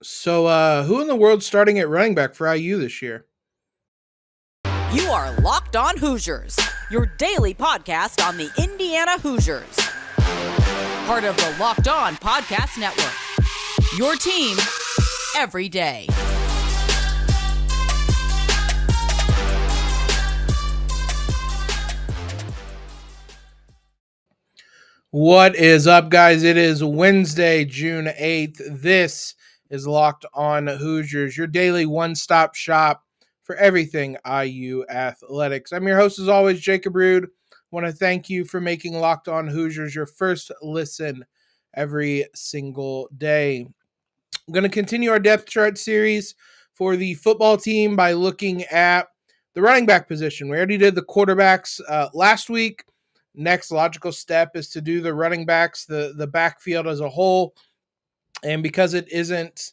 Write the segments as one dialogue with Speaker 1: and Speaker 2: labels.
Speaker 1: So, who in the world's starting at running back for IU this year?
Speaker 2: You are Locked On Hoosiers, your daily podcast on the Indiana Hoosiers. Part of the Locked On Podcast Network, your team every day.
Speaker 1: What is up, guys? It is Wednesday, June 8th. This is Locked On Hoosiers, your daily one-stop shop for everything IU athletics. I'm your host, as always, Jacob Rude. I want to thank you for making Locked On Hoosiers your first listen every single day. I'm going to continue our depth chart series for the football team by looking at the running back position. We already did the quarterbacks last week. Next logical step is to do the running backs, the backfield as a whole. And because it isn't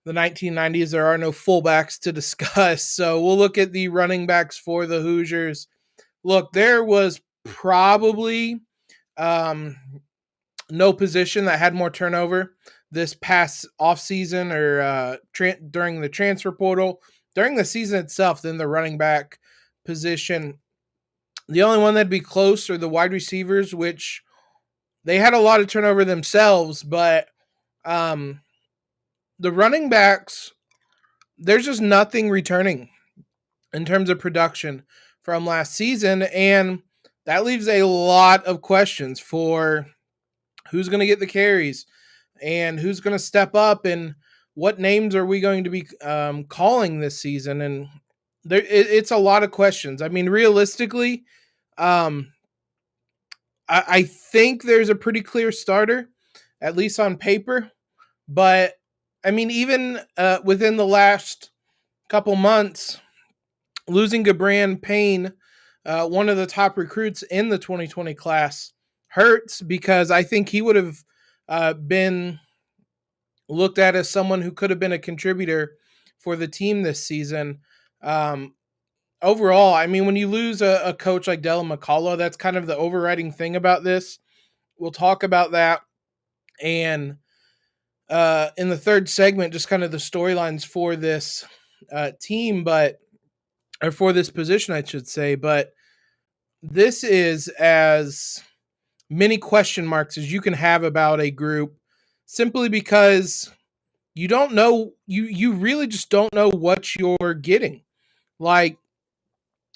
Speaker 1: the 1990s, there are no fullbacks to discuss. So we'll look at the running backs for the Hoosiers. Look, there was probably no position that had more turnover this past offseason or during the transfer portal, during the season itself, than the running back position. The only one that'd be close are the wide receivers, which they had a lot of turnover themselves, but the running backs, there's just nothing returning in terms of production from last season, and that leaves a lot of questions for who's going to get the carries and who's going to step up and what names are we going to be calling this season. And it's a lot of questions. I mean, realistically, I think there's a pretty clear starter, at least on paper. But, I mean, even within the last couple months, losing Gabran Payne, one of the top recruits in the 2020 class, hurts because I think he would have been looked at as someone who could have been a contributor for the team this season. Overall, I mean, when you lose a coach like Dylan McCullough, that's kind of the overriding thing about this. We'll talk about that. And in the third segment, just kind of the storylines for this team, or for this position, I should say. But this is as many question marks as you can have about a group, simply because you don't know, you really just don't know what you're getting. Like,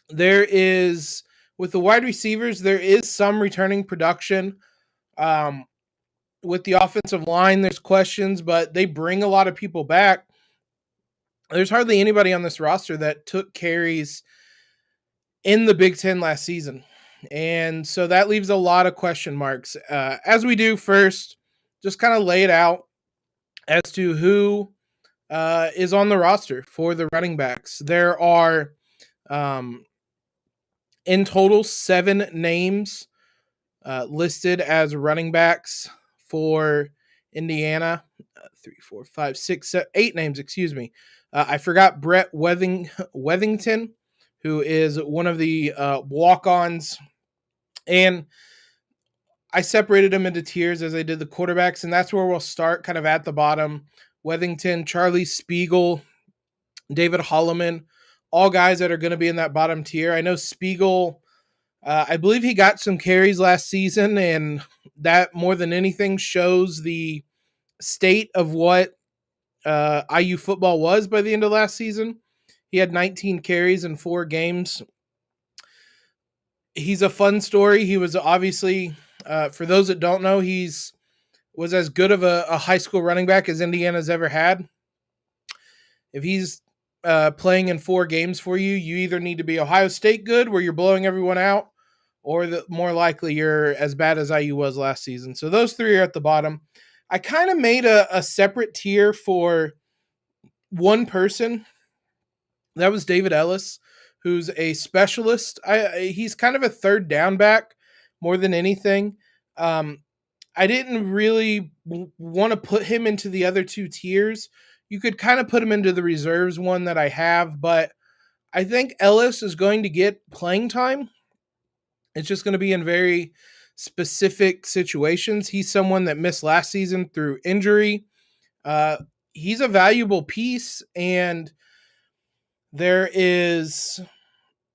Speaker 1: there is, with the wide receivers, there is some returning production. With the offensive line, there's questions, but they bring a lot of people back. There's hardly anybody on this roster that took carries in the Big Ten last season. And so that leaves a lot of question marks. As we do, first, just kind of lay it out as to who is on the roster for the running backs. There are in total 7 names listed as running backs for Indiana. 3, 4, 5, 6, 7, 8 names, excuse me. I forgot Brett Wethington, who is one of the walk-ons. And I separated them into tiers as I did the quarterbacks, and that's where we'll start, kind of at the bottom. Wethington, Charlie Spiegel, David Holloman, all guys that are going to be in that bottom tier. I know Spiegel, I believe he got some carries last season, and that more than anything shows the state of what IU football was by the end of last season. He had 19 carries in 4 games. He's a fun story. He was obviously, for those that don't know, was as good of a high school running back as Indiana's ever had. If he's playing in 4 games for you, you either need to be Ohio State good, where you're blowing everyone out, or more likely you're as bad as IU was last season. So those 3 are at the bottom. I kind of made a separate tier for one person. That was David Ellis, who's a specialist. He's kind of a third down back more than anything. I didn't really want to put him into the other 2 tiers. You could kind of put him into the reserves one that I have, but I think Ellis is going to get playing time. It's just going to be in very specific situations. He's someone that missed last season through injury. he's a valuable piece, and there's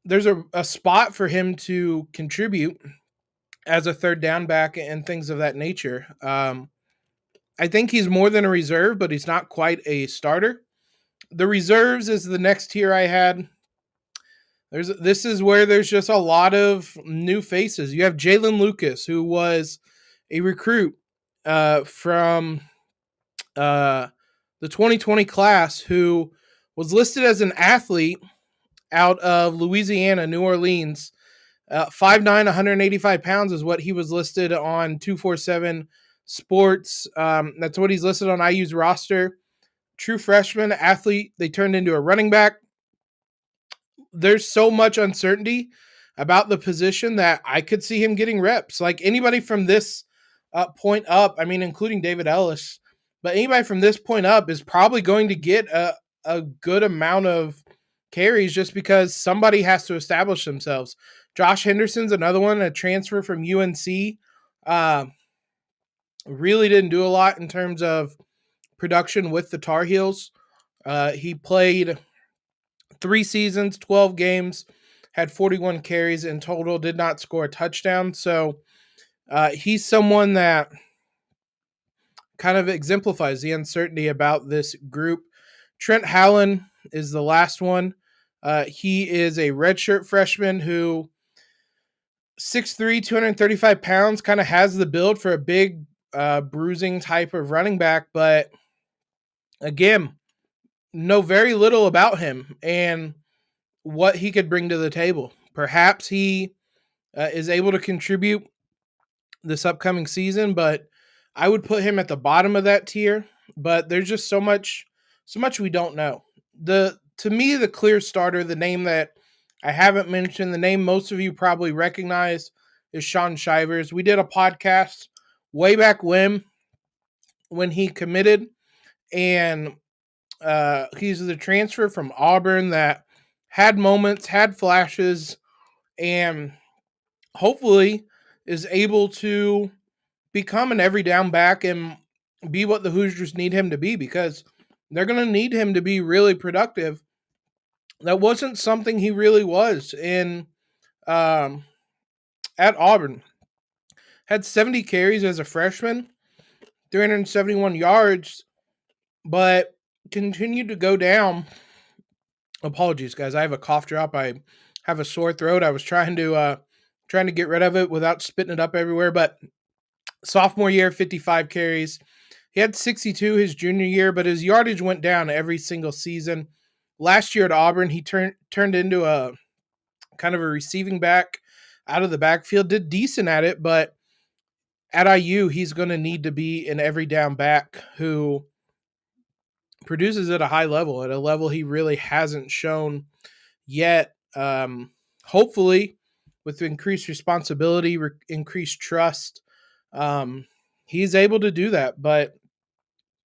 Speaker 1: a spot for him to contribute as a third down back and things of that nature. I think he's more than a reserve, but he's not quite a starter. The reserves is the next tier I had. This is where there's just a lot of new faces. You have Jaylin Lucas, who was a recruit from the 2020 class, who was listed as an athlete out of Louisiana, New Orleans. 5'9", 185 pounds is what he was listed on 247 Sports. That's what he's listed on IU's roster. True freshman athlete. They turned into a running back. There's so much uncertainty about the position that I could see him getting reps. Like anybody from this point up, I mean, including David Ellis, but anybody from this point up is probably going to get a good amount of carries just because somebody has to establish themselves. Josh Henderson's another one, a transfer from UNC. Really didn't do a lot in terms of production with the Tar Heels. He played 3 seasons, 12 games, had 41 carries in total, did not score a touchdown. So he's someone that kind of exemplifies the uncertainty about this group. Trent Howland is the last one. He is a redshirt freshman who 6'3", 235 pounds, kind of has the build for a big bruising type of running back. But again, know very little about him and what he could bring to the table. Perhaps he is able to contribute this upcoming season, but I would put him at the bottom of that tier. But there's just so much we don't know. To me, the clear starter, the name that I haven't mentioned, the name most of you probably recognize, is Shaun Shivers. We did a podcast way back when he committed, and he's the transfer from Auburn that had moments, had flashes, and hopefully is able to become an every down back and be what the Hoosiers need him to be, because they're going to need him to be really productive. That wasn't something he really was at Auburn. Had 70 carries as a freshman, 371 yards, but continued to go down. Apologies, guys. I have a cough drop. I have a sore throat. I was trying to get rid of it without spitting it up everywhere. But sophomore year, 55 carries. He had 62 his junior year, but his yardage went down every single season. Last year at Auburn, he turned into a kind of a receiving back out of the backfield. Did decent at it, but at IU, he's going to need to be an every down back who produces at a high level, at a level he really hasn't shown yet. Hopefully, with increased responsibility, increased trust, he's able to do that. But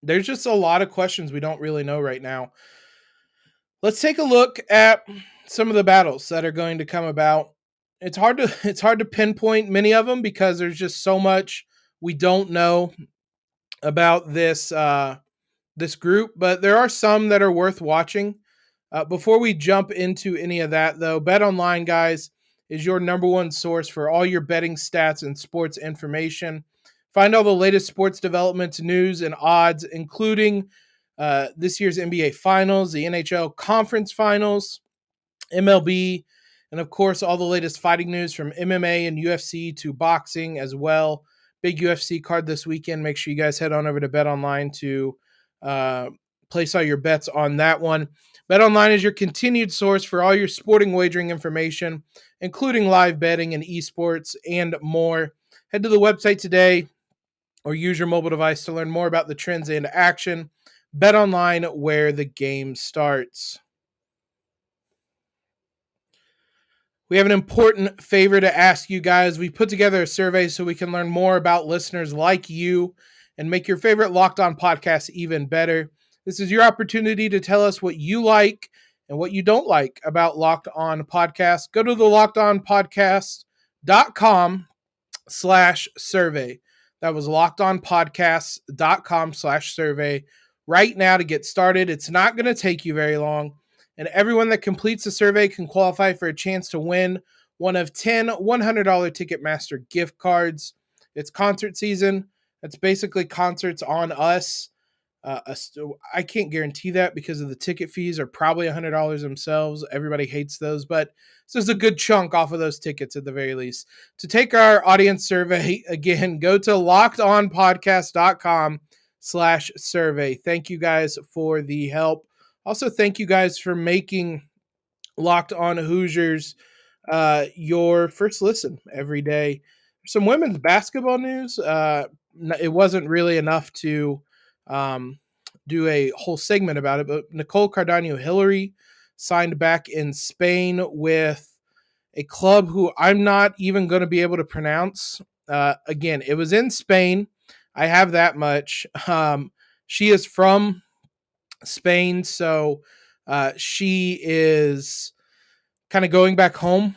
Speaker 1: there's just a lot of questions we don't really know right now. Let's take a look at some of the battles that are going to come about. It's hard to pinpoint many of them because there's just so much we don't know about this group, but there are some that are worth watching. Before we jump into any of that, though, BetOnline, guys, is your number one source for all your betting stats and sports information. Find all the latest sports developments, news, and odds, including this year's NBA Finals, the NHL Conference Finals, MLB, and of course, all the latest fighting news from MMA and UFC to boxing as well. Big UFC card this weekend. Make sure you guys head on over to BetOnline to place all your bets on that one. BetOnline is your continued source for all your sporting wagering information, including live betting and esports and more. Head to the website today or use your mobile device to learn more about the trends and action. BetOnline, where the game starts. We have an important favor to ask you guys. We put together a survey so we can learn more about listeners like you and make your favorite Locked On podcast even better. This is your opportunity to tell us what you like and what you don't like about Locked On Podcast. Go to the lockedonpodcast.com/survey. That was lockedonpodcasts.com/survey. right now to get started. It's not going to take you very long. And everyone that completes the survey can qualify for a chance to win one of 10 $100 Ticketmaster gift cards. It's concert season. That's basically concerts on us. I can't guarantee that because of the ticket fees are probably $100 themselves. Everybody hates those, but this is a good chunk off of those tickets at the very least. To take our audience survey, again, go to lockedonpodcast.com/survey. Thank you guys for the help. Also, thank you guys for making Locked On Hoosiers your first listen every day. Some women's basketball news. It wasn't really enough to do a whole segment about it, but Nicole Cardaño-Hillary signed back in Spain with a club who I'm not even going to be able to pronounce. Again, it was in Spain. I have that much. She is from Spain, so she is kind of going back home.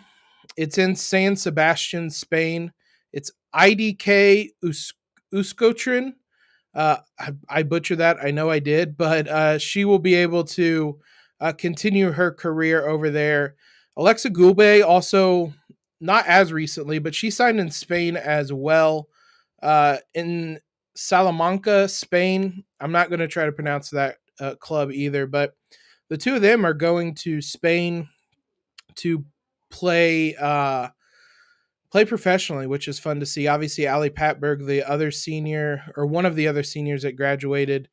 Speaker 1: It's in San Sebastian, Spain. It's IDK Euskotren. I butchered that. I know I did, but she will be able to continue her career over there. Alexa Gulbe also, not as recently, but she signed in Spain as well. In Salamanca, Spain. I'm not going to try to pronounce that club either, but the two of them are going to Spain to play professionally, which is fun to see. Obviously, Ali Patberg, the other senior, or one of the other seniors that graduated,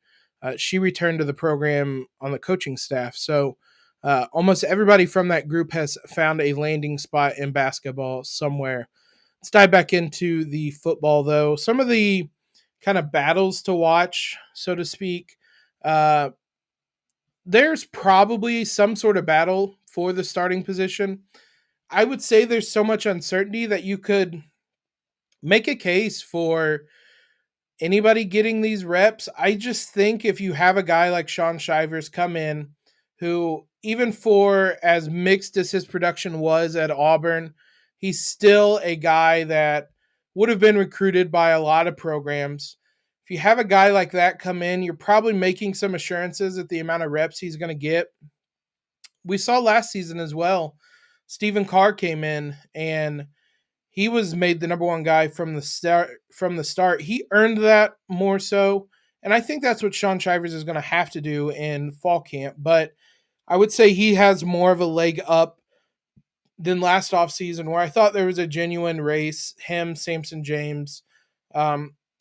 Speaker 1: she returned to the program on the coaching staff. So almost everybody from that group has found a landing spot in basketball somewhere. Let's dive back into the football, though. Some of the kind of battles to watch, so to speak. There's probably some sort of battle for the starting position. I would say there's so much uncertainty that you could make a case for anybody getting these reps. I just think if you have a guy like Shaun Shivers come in, who, even for as mixed as his production was at Auburn, he's still a guy that would have been recruited by a lot of programs. If you have a guy like that come in, you're probably making some assurances at the amount of reps he's going to get. We saw last season as well. Stephen Carr came in and he was made the number one guy from the start. He earned that more so. And I think that's what Shaun Shivers is going to have to do in fall camp. But I would say he has more of a leg up than last offseason, where I thought there was a genuine race, him, Samson James.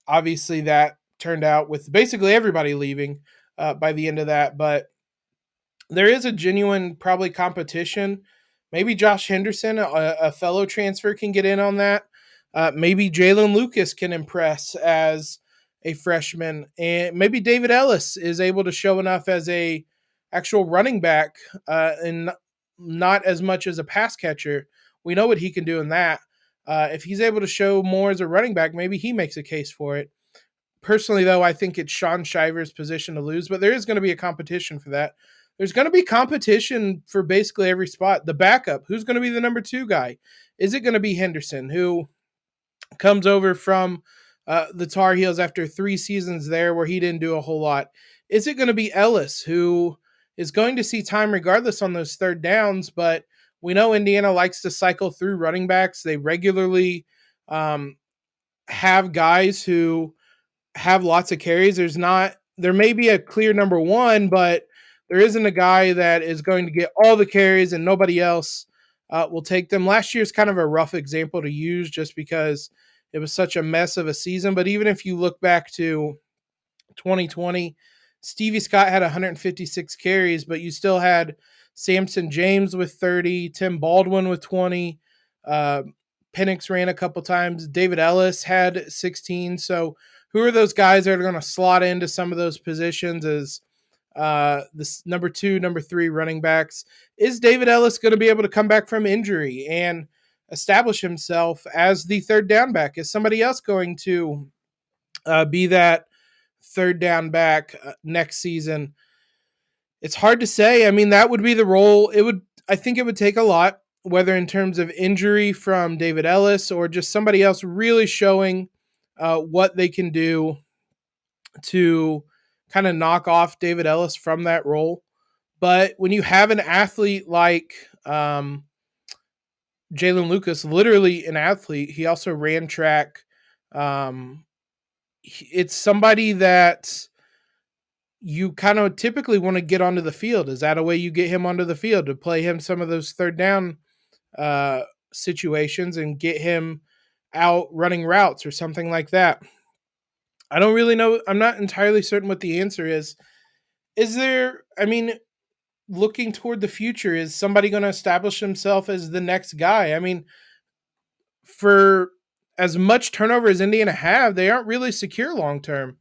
Speaker 1: Obviously, that turned out with basically everybody leaving by the end of that. But there is a genuine, probably, competition. Maybe Josh Henderson, a fellow transfer, can get in on that. Maybe Jaylin Lucas can impress as a freshman. And maybe David Ellis is able to show enough as a actual running back and not as much as a pass catcher. We know what he can do in that. If he's able to show more as a running back, maybe he makes a case for it. Personally, though, I think it's Shaun Shivers' position to lose, but there is going to be a competition for that. There's going to be competition for basically every spot. The backup, who's going to be the number 2 guy? Is it going to be Henderson, who comes over from the Tar Heels after 3 seasons there where he didn't do a whole lot? Is it going to be Ellis, who is going to see time regardless on those third downs, but we know Indiana likes to cycle through running backs. They regularly have guys who have lots of carries. There may be a clear number 1, but there isn't a guy that is going to get all the carries and nobody else will take them. Last year's kind of a rough example to use just because it was such a mess of a season. But even if you look back to 2020, Stevie Scott had 156 carries, but you still had Samson James with 30, Tim Baldwin with 20, Penix ran a couple times, David Ellis had 16. So who are those guys that are going to slot into some of those positions as this number 2, number 3 running backs? Is David Ellis going to be able to come back from injury and establish himself as the third down back? Is somebody else going to be that third down back next season? It's hard to say. I mean, that would be the role. I think it would take a lot, whether in terms of injury from David Ellis or just somebody else really showing what they can do to kind of knock off David Ellis from that role. But when you have an athlete like Jaylin Lucas, literally an athlete, he also ran track. It's somebody that you kind of typically want to get onto the field. Is that a way you get him onto the field, to play him some of those third down uh, situations and get him out running routes or something like that? I don't really know. I'm not entirely certain what the answer is. Is there, I mean, looking toward the future, is somebody going to establish himself as the next guy? I mean, for as much turnover as Indiana have, they aren't really secure long term.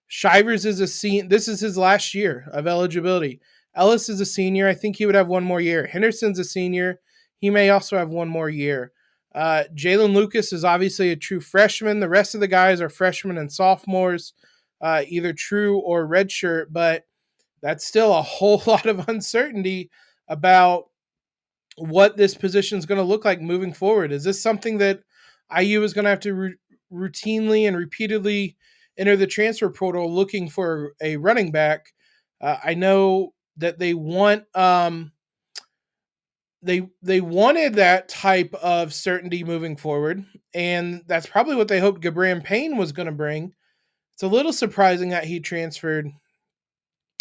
Speaker 1: Shivers is a senior. This is his last year of eligibility. Ellis is a senior. I think he would have one more year. Henderson's a senior. He may also have one more year. Jalen Lucas is obviously a true freshman. The rest of the guys are freshmen and sophomores, either true or redshirt, but that's still a whole lot of uncertainty about what this position is going to look like moving forward. Is this something that IU is going to have to routinely and repeatedly enter the transfer portal looking for a running back? I know that they want they wanted that type of certainty moving forward, and that's probably what they hoped Gabran Payne was going to bring. It's a little surprising that he transferred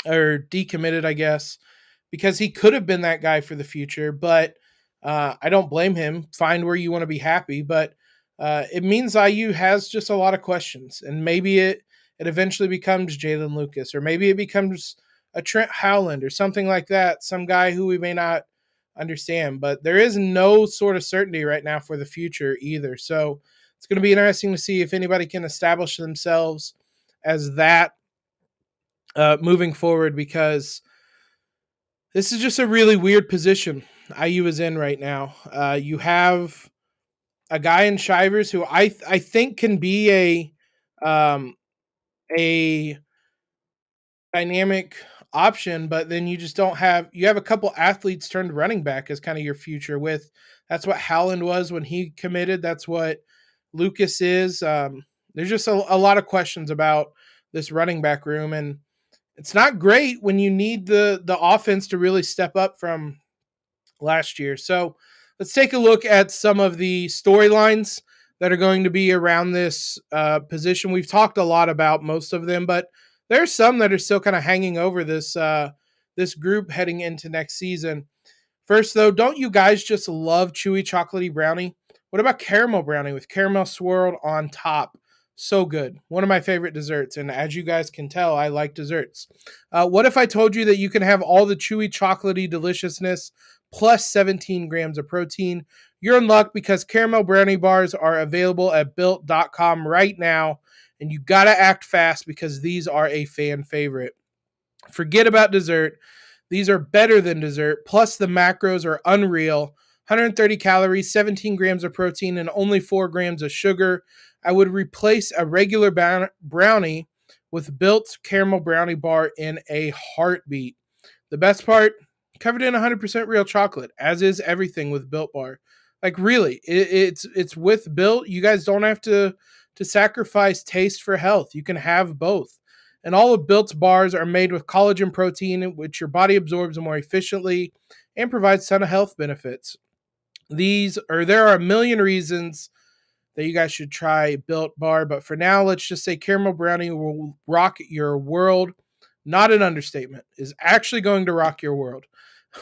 Speaker 1: or decommitted, I guess, because he could have been that guy for the future. But I don't blame him. Find where you want to be happy, but it means IU has just a lot of questions, and maybe it eventually becomes Jaylin Lucas, or maybe it becomes a Trent Howland or something like that, some guy who we may not understand. But there is no sort of certainty right now for the future either. So it's going to be interesting to see if anybody can establish themselves as that moving forward, because this is just a really weird position IU is in right now. You have a guy in Shivers who I think can be a dynamic option, but then you just don't have, you have a couple athletes turned running back as kind of your future with. That's what Howland was when he committed. That's what Lucas is. There's just a lot of questions about this running back room, and it's not great when you need the offense to really step up from last year. So let's take a look at some of the storylines that are going to be around this position. We've talked a lot about most of them, but there's some that are still kind of hanging over this this group heading into next season. First, though, don't you guys just love chewy chocolatey brownie? What about caramel brownie with caramel swirled on top? So good. One of my favorite desserts, and as you guys can tell, I like desserts. What if I told you that you can have all the chewy chocolatey deliciousness plus 17 grams of protein? You're in luck, because caramel brownie bars are available at built.com right now, and you got to act fast because these are a fan favorite. Forget about dessert. These are better than dessert. Plus, the macros are unreal. 130 calories, 17 grams of protein, and only 4 grams of sugar. I would replace a regular brownie with Built Caramel Brownie Bar in a heartbeat. The best part, covered in 100% real chocolate, as is everything with Built Bar. Like, really, it's with Built. You guys don't have to sacrifice taste for health. You can have both. And all of Built's bars are made with collagen protein, which your body absorbs more efficiently and provides a ton of health benefits. There are a million reasons that you guys should try Built Bar, but for now, let's just say caramel brownie will rock your world. Not an understatement. Is actually going to rock your world.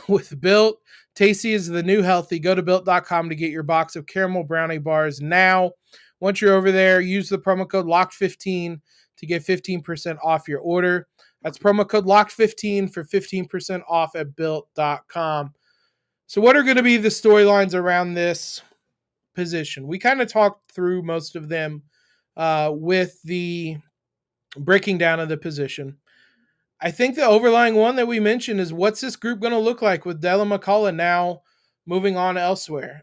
Speaker 1: With Built, tasty is the new healthy. Go to built.com to get your box of caramel brownie bars now. Once you're over there, use the promo code LOCKED15 to get 15% off your order. That's promo code LOCKED15 for 15% off at built.com. So what are going to be the storylines around this position? We kind of talked through most of them with the breaking down of the position. I think the overlying one that we mentioned is, what's this group going to look like with Dylan McCullough now moving on elsewhere?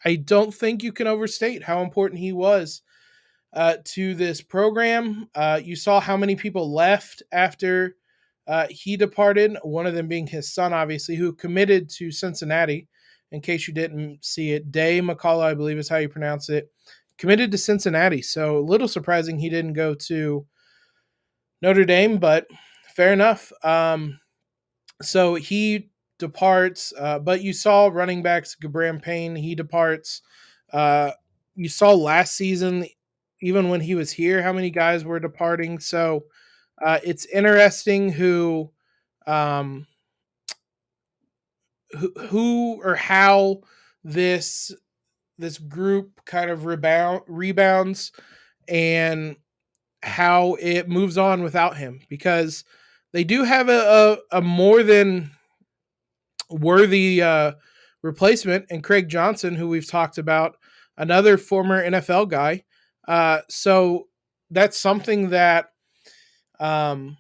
Speaker 1: I don't think you can overstate how important he was to this program. You saw how many people left after he departed, one of them being his son, obviously, who committed to Cincinnati. In case you didn't see it, Day McCullough, I believe is how you pronounce it, committed to Cincinnati. So a little surprising he didn't go to Notre Dame, but fair enough. So he departs, but you saw running backs, Gabram Payne, he departs. You saw last season, even when he was here, how many guys were departing. So it's interesting um, who or how this group kind of rebounds and how it moves on without him, because they do have a more than worthy replacement and Craig Johnson, who we've talked about, another former NFL guy. So that's something that Tom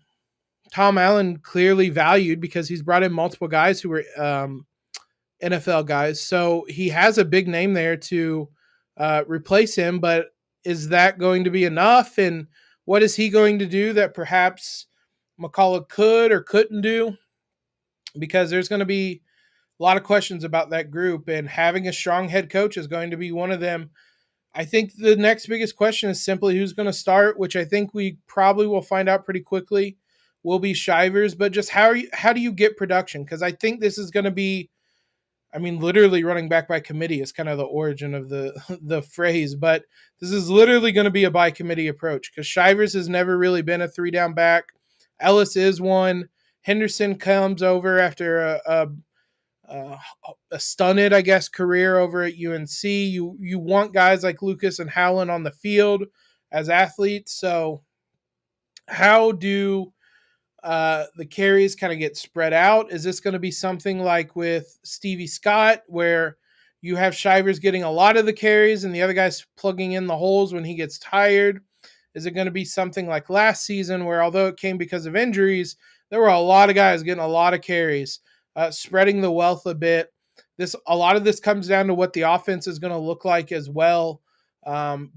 Speaker 1: Allen clearly valued, because he's brought in multiple guys who were NFL guys. So he has a big name there to replace him, but is that going to be enough? And what is he going to do that perhaps McCullough could or couldn't do? Because there's going to be a lot of questions about that group, and having a strong head coach is going to be one of them. I think the next biggest question is simply who's going to start, which I think we probably will find out pretty quickly will be Shivers, but just how do you get production? Because I think this is going to be, I mean, literally running back by committee is kind of the origin of the phrase, but this is literally going to be a by committee approach, because Shivers has never really been a 3-down back. Ellis is one. Henderson comes over after a stunted, I guess, career over at UNC. You want guys like Lucas and Howland on the field as athletes. So how do the carries kind of get spread out? Is this going to be something like with Stevie Scott, where you have Shivers getting a lot of the carries and the other guys plugging in the holes when he gets tired? Is it going to be something like last season, where although it came because of injuries, there were a lot of guys getting a lot of carries, spreading the wealth a bit? A lot of this comes down to what the offense is going to look like as well,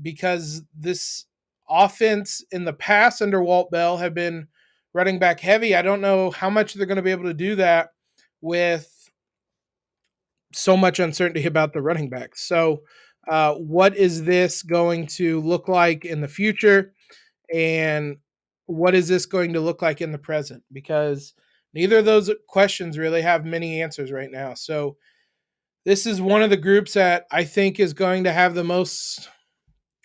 Speaker 1: because this offense in the past under Walt Bell have been running back heavy. I don't know how much they're going to be able to do that with so much uncertainty about the running backs. So what is this going to look like in the future? And what is this going to look like in the present? Because neither of those questions really have many answers right now. So this is one of the groups that I think is going to have the most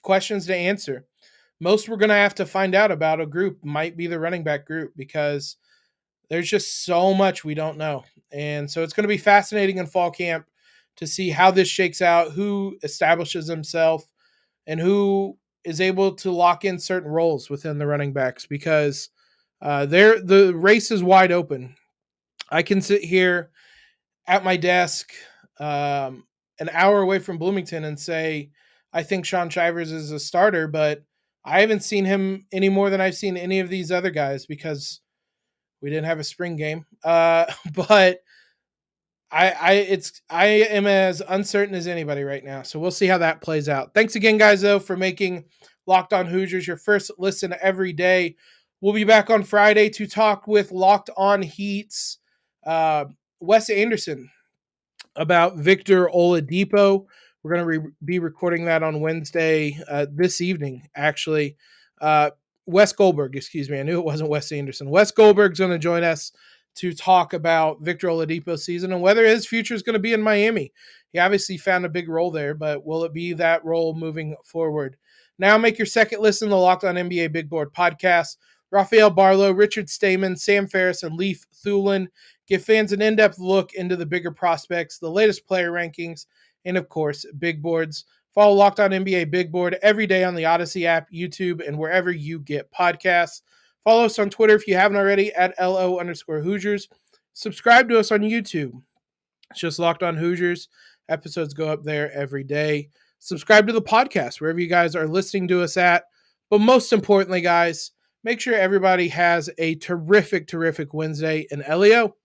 Speaker 1: questions to answer. Most we're going to have to find out about a group might be the running back group, because there's just so much we don't know. And so it's going to be fascinating in fall camp to see how this shakes out, who establishes himself, and who is able to lock in certain roles within the running backs, because the race is wide open. I can sit here at my desk an hour away from Bloomington and say, I think Shaun Shivers is a starter, but I haven't seen him any more than I've seen any of these other guys, because we didn't have a spring game. But I am as uncertain as anybody right now. So we'll see how that plays out. Thanks again, guys, though, for making Locked On Hoosiers your first listen every day. We'll be back on Friday to talk with Locked On Heat's Wes Anderson about Victor Oladipo. We're going to be recording that on Wednesday, this evening, actually. Wes Goldberg, excuse me. I knew it wasn't Wes Anderson. Wes Goldberg's going to join us to talk about Victor Oladipo's season and whether his future is going to be in Miami. He obviously found a big role there, but will it be that role moving forward? Now make your second listen to the Locked On NBA Big Board podcast. Rafael Barlow, Richard Stamen, Sam Ferris, and Leif Thulin give fans an in-depth look into the bigger prospects, the latest player rankings, and, of course, big boards. Follow Locked On NBA Big Board every day on the Odyssey app, YouTube, and wherever you get podcasts. Follow us on Twitter if you haven't already at LO_Hoosiers. Subscribe to us on YouTube. It's just Locked On Hoosiers. Episodes go up there every day. Subscribe to the podcast wherever you guys are listening to us at. But most importantly, guys, make sure everybody has a terrific, terrific Wednesday. And Elio,